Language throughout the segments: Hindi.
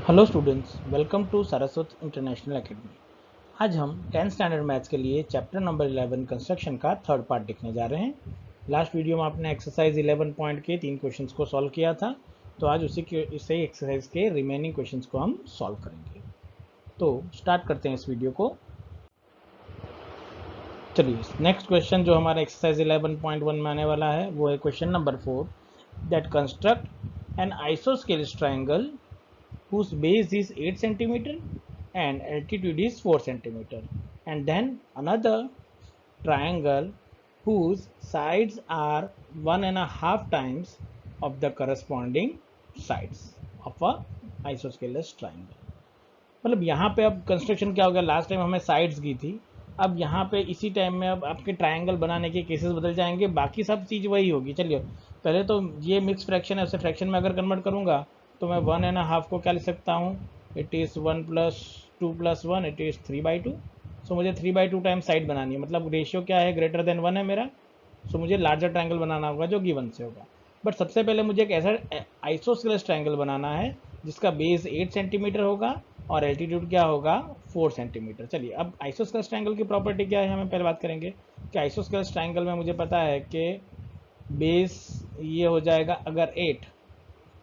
Hello students, welcome to Saraswat international academy. आज हम 10th स्टैंडर्ड मैथ्स के लिए चैप्टर नंबर 11 कंस्ट्रक्शन का थर्ड पार्ट देखने जा रहे हैं। लास्ट वीडियो में आपने एक्सरसाइज 11 पॉइंट के 3 क्वेश्चंस को सॉल्व किया था, तो आज इसी एक्सरसाइज के रिमेनिंग क्वेश्चंस को हम सॉल्व करेंगे। तो स्टार्ट करते हैं इस वीडियो को। चलिए, नेक्स्ट क्वेश्चन जो हमारा एक्सरसाइज 11.1 में आने वाला है वो है question number 4, that construct N isosceles triangle whose base is 8 centimeter and altitude is 4 centimeter, and then another triangle whose sides are 1.5 times of the corresponding sides of a isosceles triangle। मतलब यहाँ पे अब कंस्ट्रक्शन क्या हो गया, लास्ट टाइम हमें साइड्स की थी, अब यहाँ पे इसी टाइम में अब आपके ट्रायंगल बनाने के केसेस बदल जाएंगे, बाकी सब चीज़ वही होगी। चलिए, पहले तो ये मिक्स फ्रैक्शन है, उसे फ्रैक्शन में अगर कन्वर्ट करूँगा तो मैं 1.5 को क्या लिख सकता हूँ, इट इज़ 1 + 2 + 1, इट इज़ 3/2। सो मुझे 3/2 टाइम साइड बनानी है, मतलब रेशियो क्या है, ग्रेटर देन 1 है मेरा। सो मुझे लार्जर ट्रायंगल बनाना होगा जो गिवन से होगा। बट सबसे पहले मुझे एक ऐसा आइसोस्केलेस ट्रायंगल बनाना है जिसका बेस 8 सेंटीमीटर होगा और एल्टीट्यूड क्या होगा, 4 सेंटीमीटर। चलिए, अब आइसोस्केलेस ट्रायंगल की प्रॉपर्टी क्या है, हमें पहले बात करेंगे कि आइसोस्केलेस ट्रायंगल में मुझे पता है कि बेस ये हो जाएगा अगर 8,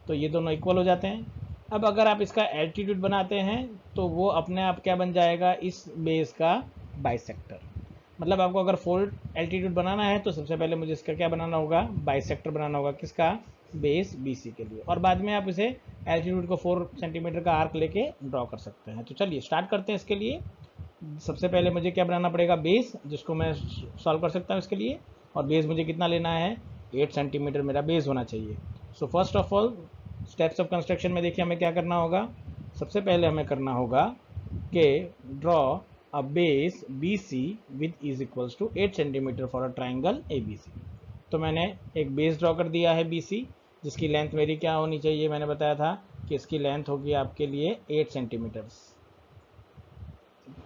तो ये दोनों इक्वल हो जाते हैं। अब अगर आप इसका एल्टीट्यूड बनाते हैं तो वो अपने आप क्या बन जाएगा, इस बेस का बाइसेक्टर। मतलब आपको अगर 4 एल्टीट्यूड बनाना है तो सबसे पहले मुझे इसका क्या बनाना होगा, बाइसेक्टर बनाना होगा, किसका, बेस BC के लिए। और बाद में आप इसे एल्टीट्यूड को 4 सेंटीमीटर का आर्क लेके ड्रॉ कर सकते हैं। तो चलिए स्टार्ट करते हैं इसके लिए। सबसे पहले मुझे क्या बनाना पड़ेगा, बेस, जिसको मैं सॉल्व कर सकता हूँ इसके लिए। और बेस मुझे कितना लेना है, 8 सेंटीमीटर मेरा बेस होना चाहिए। So first of all steps of construction में देखिए हमें क्या करना होगा। सबसे पहले हमें करना होगा कि draw a base BC with is equals to 8 centimetre for a triangle ABC। तो मैंने एक बेस ड्रॉ कर दिया है BC, जिसकी लेंथ मेरी क्या होनी चाहिए, मैंने बताया था कि इसकी लेंथ होगी आपके लिए 8 सेंटीमीटर्स।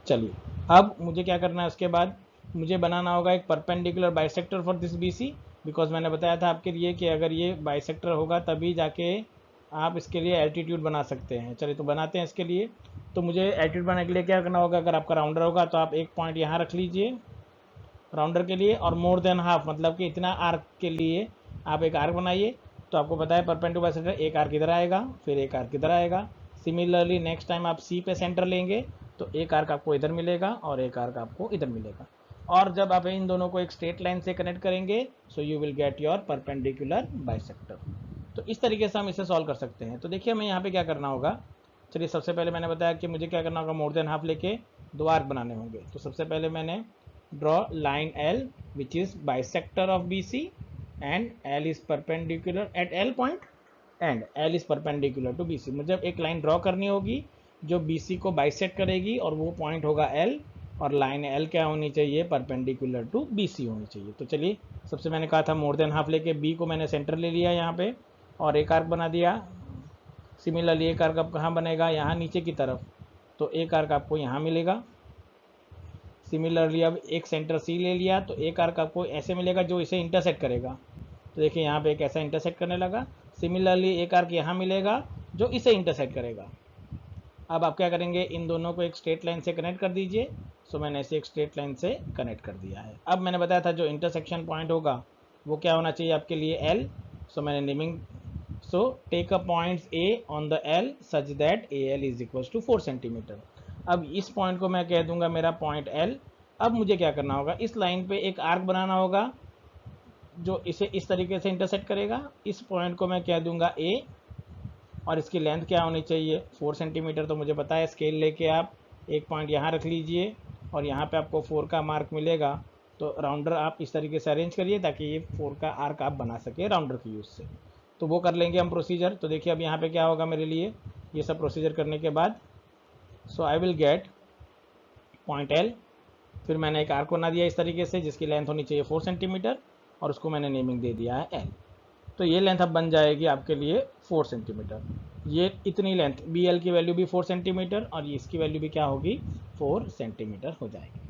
चलिए, अब मुझे क्या करना है, उसके बाद मुझे बनाना होगा एक perpendicular bisector for this BC, because मैंने बताया था आपके लिए कि अगर ये बाइसेक्टर होगा तभी जाके आप इसके लिए एल्टीट्यूड बना सकते हैं। चलिए तो बनाते हैं इसके लिए। तो मुझे एल्टीट्यूड बनाने के लिए क्या करना होगा, अगर आपका राउंडर होगा तो आप एक पॉइंट यहाँ रख लीजिए राउंडर के लिए, और मोर देन हाफ मतलब कि इतना आर्क के लिए आप एक आर्क बनाइए। तो आपको पता है परपेंडिकुलर बाइसेक्टर, एक आर्क इधर आएगा फिर एक आर्क इधर आएगा। सिमिलरली नेक्स्ट टाइम आप C पे सेंटर लेंगे तो एक आर्क आपको इधर मिलेगा और एक आर्क आपको इधर मिलेगा। और जब आप इन दोनों को एक स्ट्रेट लाइन से कनेक्ट करेंगे सो you will get your perpendicular bisector. तो इस तरीके से हम इसे सॉल्व कर सकते हैं। तो देखिए हमें यहाँ पे क्या करना होगा। चलिए, सबसे पहले मैंने बताया कि मुझे क्या करना होगा, मोर देन हाफ लेके दो आर्क बनाने होंगे। तो सबसे पहले मैंने draw line L which is bisector of BC and L is perpendicular at L point and L is perpendicular to BC। मुझे एक लाइन ड्रॉ करनी होगी जो BC को बाइसेक्ट करेगी और वो पॉइंट होगा L, और लाइन L क्या होनी चाहिए, परपेंडिकुलर टू BC होनी चाहिए। तो चलिए, सबसे मैंने कहा था मोर देन हाफ लेके B को मैंने सेंटर ले लिया यहाँ पे और एक आर्क बना दिया। सिमिलरली एक आर्क अब कहाँ बनेगा, यहाँ नीचे की तरफ, तो एक आर्क आपको यहाँ मिलेगा। सिमिलरली अब एक सेंटर C ले लिया तो एक आर्क आपको ऐसे मिलेगा जो इसे इंटरसेक्ट करेगा। तो देखिए यहाँ पे एक ऐसा इंटरसेक्ट करने लगा। सिमिलरली एक आर्क यहाँ मिलेगा जो इसे इंटरसेक्ट करेगा। अब आप क्या करेंगे, इन दोनों को एक स्ट्रेट लाइन से कनेक्ट कर दीजिए। सो मैंने इसे एक स्ट्रेट लाइन से कनेक्ट कर दिया है। अब मैंने बताया था जो इंटरसेक्शन पॉइंट होगा वो क्या होना चाहिए आपके लिए, L। सो मैंने naming, so take a points A on the L such that AL is equal to 4 centimetre. अब इस पॉइंट को मैं कह दूंगा मेरा पॉइंट L। अब मुझे क्या करना होगा, इस लाइन पे एक आर्क बनाना होगा जो इसे इस तरीके से इंटरसेक्ट करेगा। इस पॉइंट को मैं कह दूंगा A, और इसकी लेंथ क्या होनी चाहिए, 4 सेंटीमीटर। तो मुझे पता है, स्केल लेके आप एक पॉइंट यहाँ रख लीजिए और यहाँ पे आपको 4 का मार्क मिलेगा। तो राउंडर आप इस तरीके से अरेंज करिए ताकि ये 4 का आर्क आप बना सके राउंडर के यूज़ से। तो वो कर लेंगे हम प्रोसीजर। तो देखिए अब यहाँ पे क्या होगा मेरे लिए, ये सब प्रोसीजर करने के बाद so I will get point L। फिर मैंने एक आर्क बना दिया इस तरीके से जिसकी लेंथ होनी चाहिए 4 सेंटीमीटर, और उसको मैंने नेमिंग दे दिया है L। तो ये लेंथ अब बन जाएगी आपके लिए 4 सेंटीमीटर। ये इतनी लेंथ BL की वैल्यू भी 4 सेंटीमीटर और इसकी वैल्यू भी क्या होगी, 4 सेंटीमीटर हो जाएगी।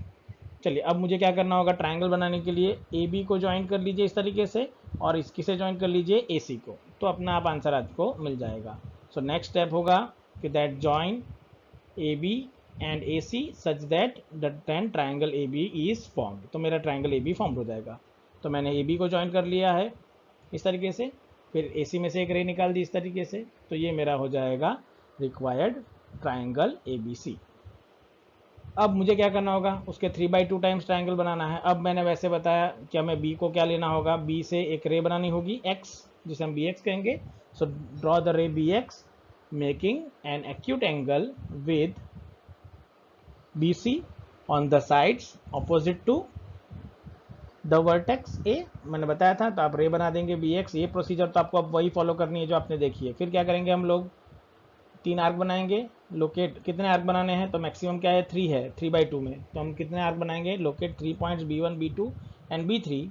चलिए, अब मुझे क्या करना होगा, ट्रायंगल बनाने के लिए AB को ज्वाइन कर लीजिए इस तरीके से और इसकी से ज्वाइन कर लीजिए AC को, तो अपना आप आंसर आपको मिल जाएगा। सो नेक्स्ट स्टेप होगा कि that join A B and A C such that the ten triangle A B is formed. तो मेरा ट्राइंगल ए बी फॉर्म हो जाएगा। तो मैंने ए बी को ज्वाइन कर लिया है इस तरीके से, फिर ए सी में से एक रे निकाल दी इस तरीके से, तो ये मेरा हो जाएगा required triangle A B C. अब मुझे क्या करना होगा, उसके 3/2 टाइम्स ट्राइंगल बनाना है। अब मैंने वैसे बताया कि हमें बी को क्या लेना होगा, बी से एक रे बनानी होगी एक्स, जिसे हम बी एक्स कहेंगे। So draw the ray B X making an acute angle with B C on the sides opposite to the vertex A. मैंने बताया था, तो आप रे बना देंगे बी एक्स। ये प्रोसीजर तो आपको अब वही फॉलो करनी है जो आपने देखी है। फिर क्या करेंगे, हम लोग 3 आर्क बनाएंगे। लोकेट कितने आर्क बनाने हैं, तो मैक्सिमम क्या है 3 है 3/2 में, तो हम कितने आर्क बनाएंगे, locate 3 points B1 B2 and B3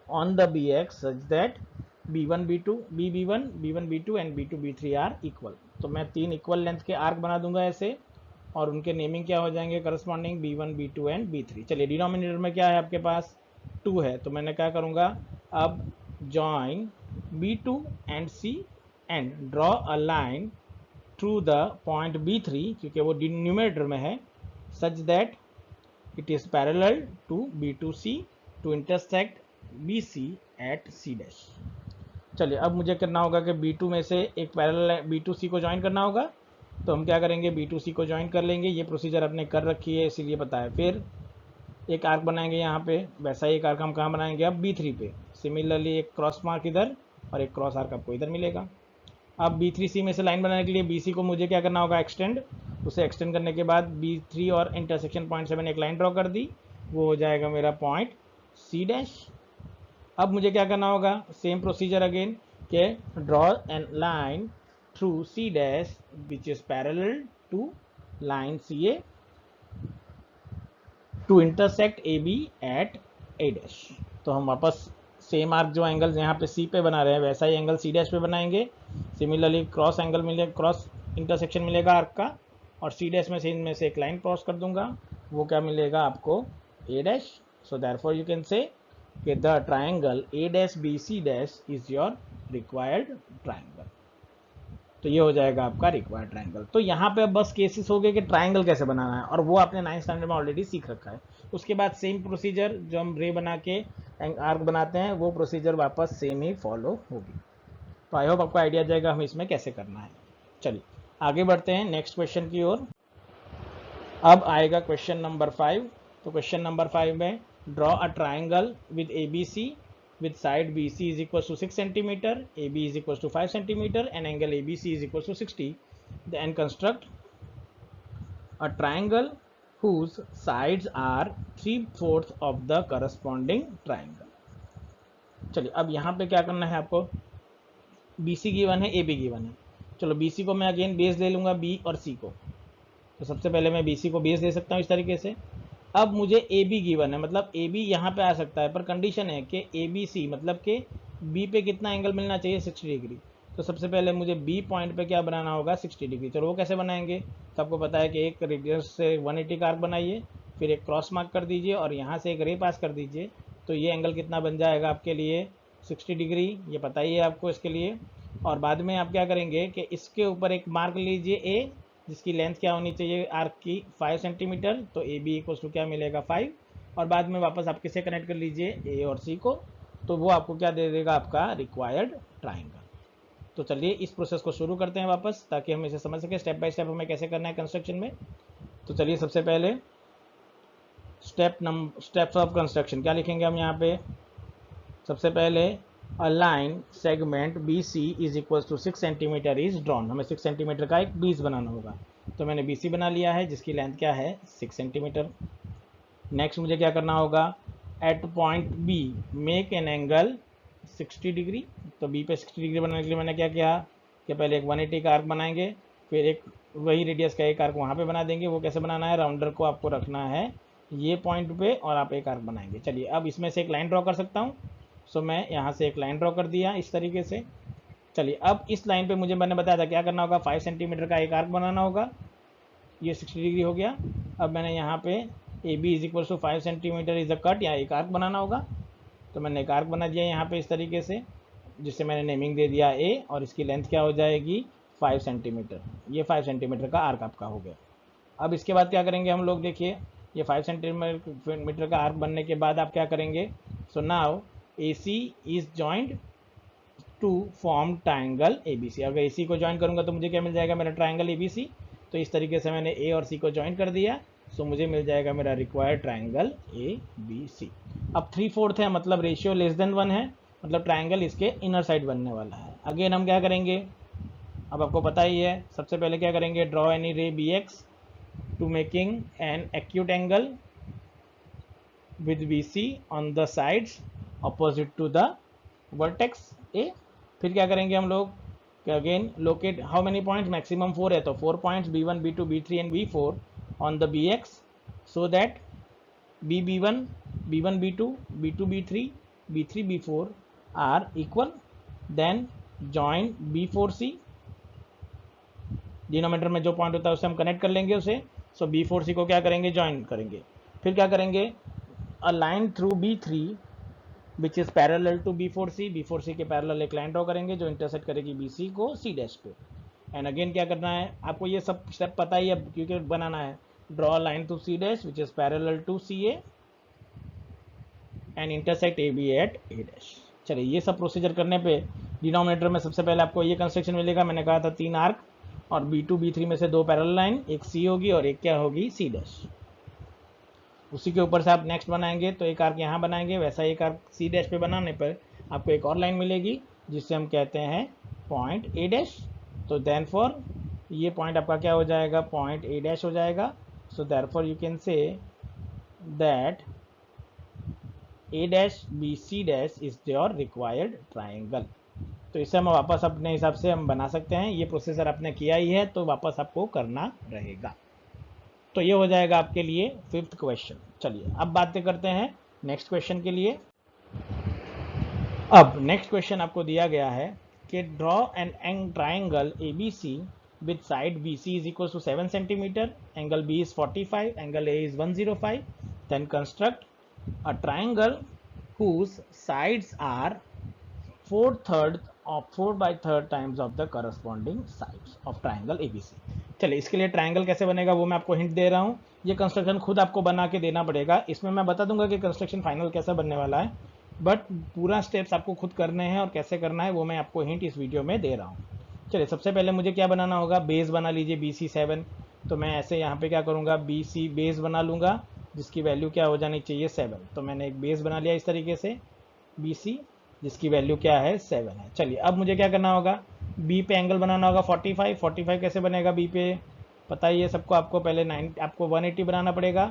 on the BX such that B1 B2 B1 B1 B2 and B2 B3 are equal. तो मैं 3 इक्वल लेंथ के आर्क बना दूंगा ऐसे, और उनके नेमिंग क्या हो जाएंगे corresponding B1 B2 and B3। चलिए डिनोमिनेटर में क्या है आपके पास 2 है, तो मैंने क्या करूँगा, अब join B2 and C and draw a line through the point B3, क्योंकि वो न्यूमरेटर में है, such that it is parallel to B2C to intersect BC at C dash. चलिए अब मुझे करना होगा कि B2 में से एक पैरेलल B2C को ज्वाइन करना होगा। तो हम क्या करेंगे, B2C को ज्वाइन कर लेंगे। ये प्रोसीजर आपने कर रखी है इसीलिए पता है। फिर एक आर्क बनाएंगे यहाँ पे, वैसा ही एक आर्क हम कहाँ बनाएंगे, अब B3 पे। सिमिलरली एक क्रॉस मार्क इधर और एक क्रॉस आर्क आपको इधर मिलेगा। अब B3C में से लाइन बनाने के लिए BC को मुझे क्या करना होगा, एक्सटेंड। उसे एक्सटेंड करने के बाद B3 और इंटरसेक्शन पॉइंट से मैंने एक लाइन ड्रॉ कर दी, वो हो जाएगा मेरा पॉइंट C डैश। अब मुझे क्या करना होगा, सेम प्रोसीजर अगेन, के draw an line through C dash which is parallel to line CA to intersect AB at A dash. तो हम वापस सेम आर्क जो एंगल यहाँ पे C पे बना रहे हैं वैसा ही एंगल C डैश पे बनाएंगे। सिमिलरली क्रॉस एंगल मिले, क्रॉस इंटरसेक्शन मिलेगा आर्क का, और C डैश में से इनमें से एक लाइन क्रॉस कर दूंगा, वो क्या मिलेगा आपको A dash. So therefore you can say कि the triangle A dash BC dash is your required triangle. तो ये हो जाएगा आपका रिक्वायर्ड ट्राइंगल। तो यहाँ पे अब बस केसेस हो गए कि ट्राइंगल कैसे बनाना है, और वो आपने 9th स्टैंडर्ड में ऑलरेडी सीख रखा है। उसके बाद सेम प्रोसीजर जो हम रे बना के आर्क बनाते हैं, वो प्रोसीजर वापस सेम ही फॉलो होगी। तो आई होप आपको आइडिया जाएगा हमें इसमें कैसे करना है। चलिए आगे बढ़ते हैं नेक्स्ट क्वेश्चन की ओर। अब आएगा क्वेश्चन नंबर 5। तो क्वेश्चन नंबर 5 में draw a triangle with ABC with side BC is equals to 6 centimeter, AB is equals to 5 centimeter, and angle ABC is equals to 60. Then construct a triangle whose sides are 3/4 of the corresponding triangle. चलिए अब यहाँ पे क्या करना है आपको, BC गिवन है, AB गिवन है। चलो BC को मैं अगेन बेस ले लूँगा B और C को। तो सबसे पहले मैं BC को बेस दे सकता हूँ इस तरीके से। अब मुझे AB गिवन है, मतलब AB यहाँ पे आ सकता है, पर कंडीशन है कि ABC मतलब कि B पे कितना एंगल मिलना चाहिए 60 डिग्री। तो सबसे पहले मुझे B पॉइंट पे क्या बनाना होगा 60 डिग्री। चलो वो कैसे बनाएंगे, तो आपको पता है कि एक रेडियस से 180 का आर्क बनाइए, फिर एक क्रॉस मार्क कर दीजिए और यहाँ से एक रे पास कर दीजिए। तो ये एंगल कितना बन जाएगा आपके लिए 60 डिग्री, ये पता ही है आपको इसके लिए। और बाद में आप क्या करेंगे कि इसके ऊपर एक मार्क लीजिए A, जिसकी लेंथ क्या होनी चाहिए आर्क की 5 सेंटीमीटर। तो AB इक्वल्स टू क्या मिलेगा 5, और बाद में वापस आप किसे कनेक्ट कर लीजिए A और C को, तो वो आपको क्या दे देगा आपका रिक्वायर्ड ट्राइंगल। तो चलिए इस प्रोसेस को शुरू करते हैं वापस, ताकि हम इसे समझ सकें स्टेप बाय स्टेप हमें कैसे करना है कंस्ट्रक्शन में। तो चलिए सबसे पहले स्टेप्स ऑफ कंस्ट्रक्शन क्या लिखेंगे हम यहाँ पे। सबसे पहले a line segment BC is equals to 6 centimetre is drawn. हमें 6 सेंटीमीटर का एक बीस बनाना होगा, तो मैंने BC बना लिया है जिसकी लेंथ क्या है 6 सेंटीमीटर। नेक्स्ट मुझे क्या करना होगा, at point B make an angle 60 degree. तो B पे 60 डिग्री बनाने के लिए मैंने क्या किया कि पहले एक 180 का आर्क बनाएंगे, फिर एक वही रेडियस का एक आर्क वहाँ पे बना देंगे। वो कैसे बनाना है, राउंडर को आपको रखना है ये पॉइंट पे और आप एक आर्क बनाएंगे। चलिए अब इसमें से एक लाइन ड्रॉ कर सकता हूँ। सो मैं यहाँ से एक लाइन ड्रॉ कर दिया इस तरीके से। चलिए अब इस लाइन पे मुझे मैंने बताया था क्या करना होगा, 5 सेंटीमीटर का एक आर्क बनाना होगा। ये 60 डिग्री हो गया। अब मैंने यहाँ पे AB is equal to 5 centimetre is a cut, या एक आर्क बनाना होगा। तो मैंने एक आर्क बना दिया यहाँ पे इस तरीके से, जिससे मैंने नेमिंग दे दिया A, और इसकी लेंथ क्या हो जाएगी 5 सेंटीमीटर, ये 5 सेंटीमीटर का आर्क आपका हो गया। अब इसके बाद क्या करेंगे हम लोग, देखिए ये 5 सेंटीमीटर का आर्क बनने के बाद आप क्या करेंगे, so now A C is joint to form triangle A B C. अगर ए सी को ज्वाइन करूंगा तो मुझे क्या मिल जाएगा, मेरा ट्राइंगल ए बी सी। तो इस तरीके से मैंने ए और सी को ज्वाइन कर दिया, सो मुझे मिल जाएगा मेरा required triangle A B C. अब 3/4 है, मतलब रेशियो लेस देन 1 है, मतलब ट्राइंगल इसके इनर साइड बनने वाला है। अगेन हम क्या करेंगे, अब आपको पता ही है, सबसे पहले क्या करेंगे, draw any ray B X to making an acute angle with BC on the sides opposite to the vertex A। फिर क्या करेंगे हम लोग, again locate how many points, maximum 4 है, तो 4 points B1 B2 B3 and B4 on the BX so that B1 B1 B2 B2 B3 B3 B4 are equal. Then join B4C, denominator में जो पॉइंट होता है उसे हम कनेक्ट कर लेंगे उसे, सो B4C को क्या करेंगे, ज्वाइन करेंगे। फिर क्या करेंगे, a line through B3 which is parallel to B4C, B4C के पैरेलल एक लाइन ड्रॉ करेंगे जो इंटरसेक्ट करेगी BC को C डैश पे। एंड अगेन क्या करना है, आपको ये सब स्टेप पता ही है क्योंकि बनाना है, draw line to C dash which is parallel to CA and intersect AB at A dash. चलिए ये सब प्रोसीजर करने पे डिनोमिनेटर में सबसे पहले आपको ये कंस्ट्रक्शन मिलेगा, मैंने कहा था 3 आर्क, और B2 B3 में से 2 पैरेलल लाइन, एक C होगी और एक क्या होगी, C डैश। उसी के ऊपर से आप नेक्स्ट बनाएंगे, तो एक आर्क यहाँ बनाएंगे, वैसा एक आर्क C डैश पे बनाने पर आपको एक और लाइन मिलेगी जिससे हम कहते हैं पॉइंट A डैश। तो देन फॉर ये पॉइंट आपका क्या हो जाएगा, पॉइंट A डैश हो जाएगा। सो therefore you can say that A dash B C dash is your required triangle. तो इसे हम वापस अपने हिसाब से हम बना सकते हैं, ये प्रोसेसर आपने किया ही है तो वापस आपको करना रहेगा। तो ये हो जाएगा आपके लिए 5th क्वेश्चन। चलिए अब बातें करते हैं नेक्स्ट क्वेश्चन के लिए। अब नेक्स्ट क्वेश्चन आपको दिया गया है कि draw an triangle A B C with side B C is equal to 7 centimetre, angle B is 45, angle A is 105, then construct a triangle whose sides are 4/3 of 4/3 times of the corresponding sides of triangle ABC। चलिए इसके लिए ट्राइंगल कैसे बनेगा वो मैं आपको हिंट दे रहा हूँ, ये कंस्ट्रक्शन खुद आपको बना के देना पड़ेगा। इसमें मैं बता दूंगा कि कंस्ट्रक्शन फाइनल कैसा बनने वाला है, बट पूरा स्टेप्स आपको खुद करने हैं और कैसे करना है वो मैं आपको हिंट इस वीडियो में दे रहा हूँ। चलिए सबसे पहले मुझे क्या बनाना होगा, बेस बना लीजिए BC7। तो मैं ऐसे यहाँ पे क्या करूँगा, BC बेस बना लूँगा जिसकी वैल्यू क्या हो जानी चाहिए 7। तो मैंने एक बेस बना लिया इस तरीके से BC जिसकी वैल्यू क्या है 7 है। चलिए अब मुझे क्या करना होगा, बी पे एंगल बनाना होगा 45। 45 कैसे बनेगा बी पे, पता ही है सबको, आपको पहले 9 आपको 180 बनाना पड़ेगा,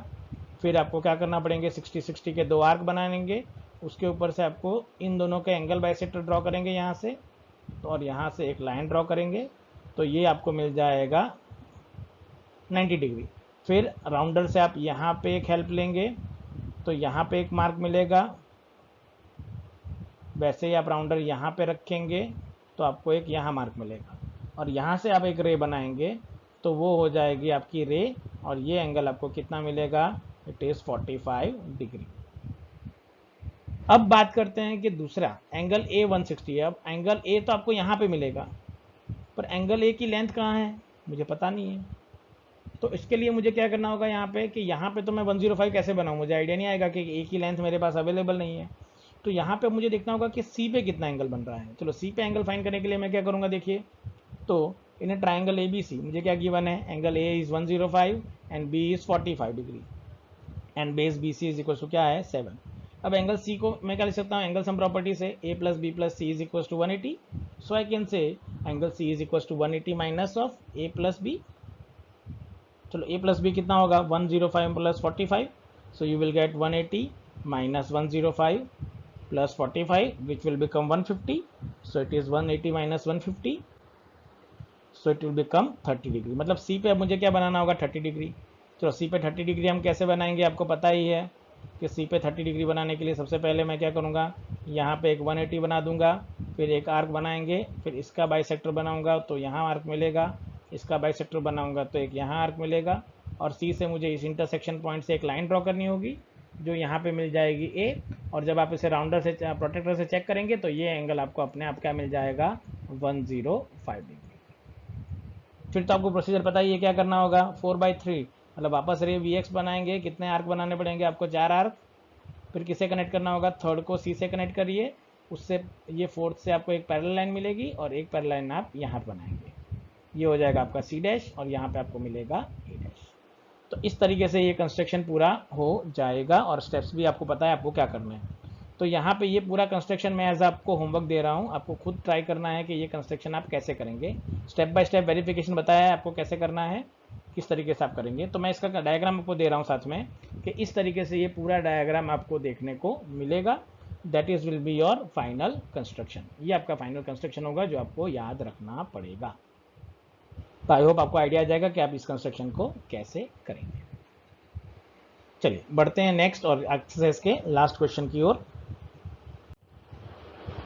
फिर आपको क्या करना पड़ेंगे 60 के 2 आर्क बनाएंगे, उसके ऊपर से आपको इन दोनों के एंगल बाइसेक्टर ड्रॉ करेंगे यहाँ से, तो और यहाँ से एक लाइन ड्रॉ करेंगे, तो ये आपको मिल जाएगा 90 डिग्री। फिर राउंडर से आप यहाँ पे एक हेल्प लेंगे, तो यहाँ पे एक मार्क मिलेगा, वैसे ही आप राउंडर यहाँ पे रखेंगे तो आपको एक यहाँ मार्क मिलेगा, और यहाँ से आप एक रे बनाएंगे तो वो हो जाएगी आपकी रे, और ये एंगल आपको कितना मिलेगा, इट इज़ 45 डिग्री। अब बात करते हैं कि दूसरा एंगल A 160 है। अब एंगल A तो आपको यहाँ पे मिलेगा, पर एंगल A की लेंथ कहाँ है मुझे पता नहीं है, तो इसके लिए मुझे क्या करना होगा यहाँ पे, कि यहाँ पे तो मैं 105 कैसे बनाऊँ, मुझे आइडिया नहीं आएगा कि A की लेंथ मेरे पास अवेलेबल नहीं है। तो यहाँ पे मुझे देखना होगा कि C पे कितना एंगल बन रहा है। चलो C पे एंगल फाइंड करने के लिए मैं क्या करूँगा, देखिए तो इन ट्राइंगल ABC मुझे क्या गिवन है, angle A is 105 and B is 45 degree and base BC is equal to क्या है 7। अब एंगल C को मैं क्या लिख सकता हूँ, एंगल सम प्रॉपर्टी से A plus B plus C is equal to 180, so I can say angle C is equal to 180 minus of A plus B। चलो A प्लस B कितना होगा, 105 plus 45, so you will get 180 minus 105 plus 45 which will become 150, so it is 180 minus 150, so it will become 30 degree. मतलब C पे अब मुझे क्या बनाना होगा 30 डिग्री। चलो C पे 30 डिग्री हम कैसे बनाएंगे, आपको पता ही है कि C पे 30 डिग्री बनाने के लिए सबसे पहले मैं क्या करूँगा, यहाँ पे एक 180 बना दूंगा, फिर एक आर्क बनाएंगे, फिर इसका बाइसेक्टर बनाऊंगा तो यहाँ आर्क मिलेगा, इसका बाइसेक्टर बनाऊंगा तो एक यहाँ आर्क मिलेगा, और C से मुझे इस इंटरसेक्शन पॉइंट से एक लाइन ड्रॉ करनी होगी जो यहाँ पे मिल जाएगी A, और जब आप इसे राउंडर से प्रोटेक्टर से चेक करेंगे तो ये एंगल आपको अपने आप क्या मिल जाएगा 105 डिग्री। फिर तो आपको प्रोसीजर पता ही है क्या करना होगा, 4/3 मतलब वापस रे VX बनाएंगे, कितने आर्क बनाने पड़ेंगे आपको, 4 आर्क। फिर किसे कनेक्ट करना होगा, थर्ड को C से कनेक्ट करिए, उससे ये फोर्थ से आपको एक पैरेलल लाइन मिलेगी और एक पैरेलल लाइन आप यहाँ बनाएंगे, ये हो जाएगा आपका C' और यहाँ पे आपको मिलेगा A'। तो इस तरीके से ये कंस्ट्रक्शन पूरा हो जाएगा और स्टेप्स भी आपको पता है आपको क्या करना है। तो यहाँ पे ये पूरा कंस्ट्रक्शन मैं एज आपको होमवर्क दे रहा हूँ, आपको खुद ट्राई करना है कि ये कंस्ट्रक्शन आप कैसे करेंगे। स्टेप बाय स्टेप वेरिफिकेशन बताया है आपको कैसे करना है, किस तरीके से आप करेंगे। तो मैं इसका डायग्राम आपको दे रहा हूँ साथ में कि इस तरीके से ये पूरा डायग्राम आपको देखने को मिलेगा। That is will be your final construction, ये आपका फाइनल कंस्ट्रक्शन होगा जो आपको याद रखना पड़ेगा। तो आई होप आपको आइडिया आ जाएगा कि आप इस कंस्ट्रक्शन को कैसे करेंगे। चलिए बढ़ते हैं नेक्स्ट और एक्सरसाइज के लास्ट क्वेश्चन की ओर।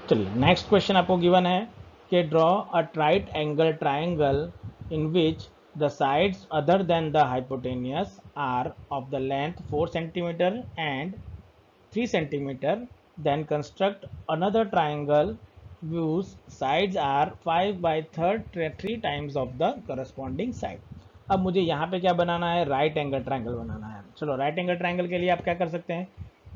चलिए नेक्स्ट क्वेश्चन आपको गिवन है कि draw a right angle triangle in which the sides other than the hypotenuse are of the length 4 centimetre and 3 centimetre, then construct another triangle whose sides are 5/3 times of the corresponding side। अब मुझे यहाँ पे क्या बनाना है, राइट एंगल ट्राइंगल बनाना है। चलो राइट एंगल ट्राइंगल के लिए आप क्या कर सकते हैं,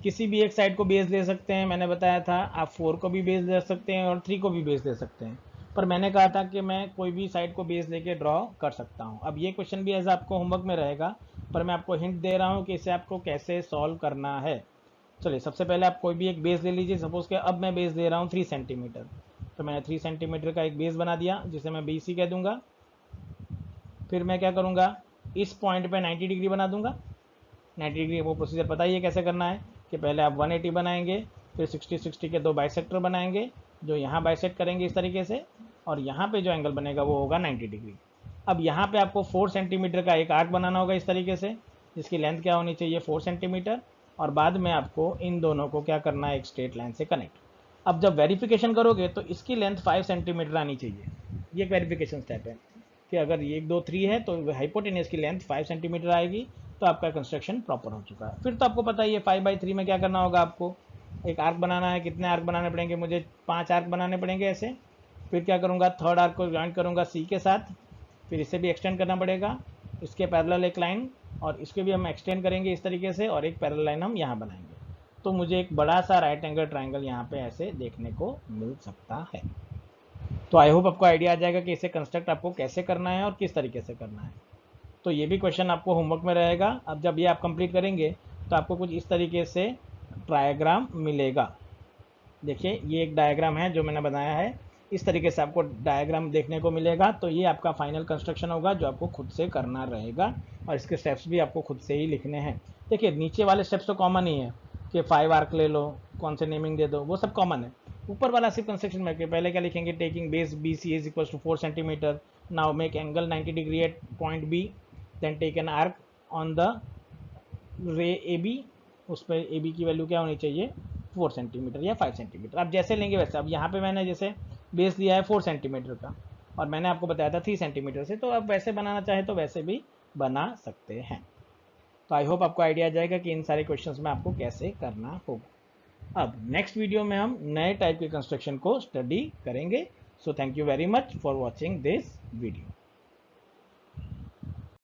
किसी भी एक साइड को बेस ले सकते हैं, मैंने बताया था आप 4 को भी बेस ले सकते हैं और 3 को भी बेस ले सकते हैं, पर मैंने कहा था कि मैं कोई भी साइड को बेस लेके ड्रॉ कर सकता हूँ। अब ये क्वेश्चन भी एज आपको होमवर्क में रहेगा, पर मैं आपको हिंट दे रहा हूँ कि इसे आपको कैसे सॉल्व करना है। चलिए सबसे पहले आप कोई भी एक बेस ले लीजिए, सपोज कि अब मैं बेस ले रहा हूँ 3 सेंटीमीटर, तो मैंने 3 सेंटीमीटर का एक बेस बना दिया जिसे मैं BC कह दूंगा। फिर मैं क्या करूँगा, इस पॉइंट पे 90 डिग्री बना दूंगा। 90 डिग्री वो प्रोसीजर पता ही है कैसे करना है कि पहले आप 180 बनाएंगे, फिर 60-60 के 2 बाइसेक्टर बनाएंगे जो यहाँ बाइसेक्ट करेंगे इस तरीके से, और यहाँ पे जो एंगल बनेगा वो होगा 90 डिग्री। अब यहाँ पे आपको 4 सेंटीमीटर का एक आर्क बनाना होगा इस तरीके से, जिसकी लेंथ क्या होनी चाहिए 4 सेंटीमीटर, और बाद में आपको इन दोनों को क्या करना है, एक स्ट्रेट लाइन से कनेक्ट। अब जब वेरिफिकेशन करोगे तो इसकी लेंथ 5 सेंटीमीटर आनी चाहिए, ये एक वेरिफिकेशन स्टेप है कि अगर ये 1 2 3 है तो हाइपोटेनियस की लेंथ 5 सेंटीमीटर आएगी, तो आपका कंस्ट्रक्शन प्रॉपर हो चुका है। फिर तो आपको पता ही है 5/3 में क्या करना होगा, आपको एक आर्क बनाना है। कितने आर्क बनाने पड़ेंगे, मुझे 5 आर्क बनाने पड़ेंगे ऐसे। फिर क्या करूँगा, थर्ड आर्क को ज्वाइन करूँगा C के साथ, फिर इसे भी एक्सटेंड करना पड़ेगा, इसके पैरेलल एक लाइन, और इसके भी हम एक्सटेंड करेंगे इस तरीके से, और एक पैरेलल लाइन हम यहाँ बनाएंगे। तो मुझे एक बड़ा सा राइट एंगल ट्राइंगल यहाँ पे ऐसे देखने को मिल सकता है। तो आई होप आपको आइडिया आ जाएगा कि इसे कंस्ट्रक्ट आपको कैसे करना है और किस तरीके से करना है। तो ये भी क्वेश्चन आपको होमवर्क में रहेगा। अब जब ये आप कंप्लीट करेंगे तो आपको कुछ इस तरीके से डायग्राम मिलेगा। देखिए ये एक डायग्राम है जो मैंने बनाया है, इस तरीके से आपको डायग्राम देखने को मिलेगा। तो ये आपका फाइनल कंस्ट्रक्शन होगा जो आपको खुद से करना रहेगा, और इसके स्टेप्स भी आपको खुद से ही लिखने हैं। देखिए नीचे वाले स्टेप्स तो कॉमन ही है कि 5 आर्क ले लो, कौन से नेमिंग दे दो, वो सब कॉमन है। ऊपर वाला सिर्फ कंस्ट्रक्शन में पहले क्या लिखेंगे, taking base BC is equal to 4 centimetre, now make angle 90 degree at point B, then take an arc on the ray AB, उस पर AB की वैल्यू क्या होनी चाहिए 4 सेंटीमीटर या 5 सेंटीमीटर, आप जैसे लेंगे वैसे। अब यहाँ पे मैंने जैसे बेस लिया है 4 सेंटीमीटर का, और मैंने आपको बताया था 3 सेंटीमीटर से, तो आप वैसे बनाना चाहे तो वैसे भी बना सकते हैं। तो आई होप आपको आइडिया आ जाएगा कि इन सारे क्वेश्चंस में आपको कैसे करना होगा। अब नेक्स्ट वीडियो में हम नए टाइप के कंस्ट्रक्शन को स्टडी करेंगे। So thank you very much for watching this video.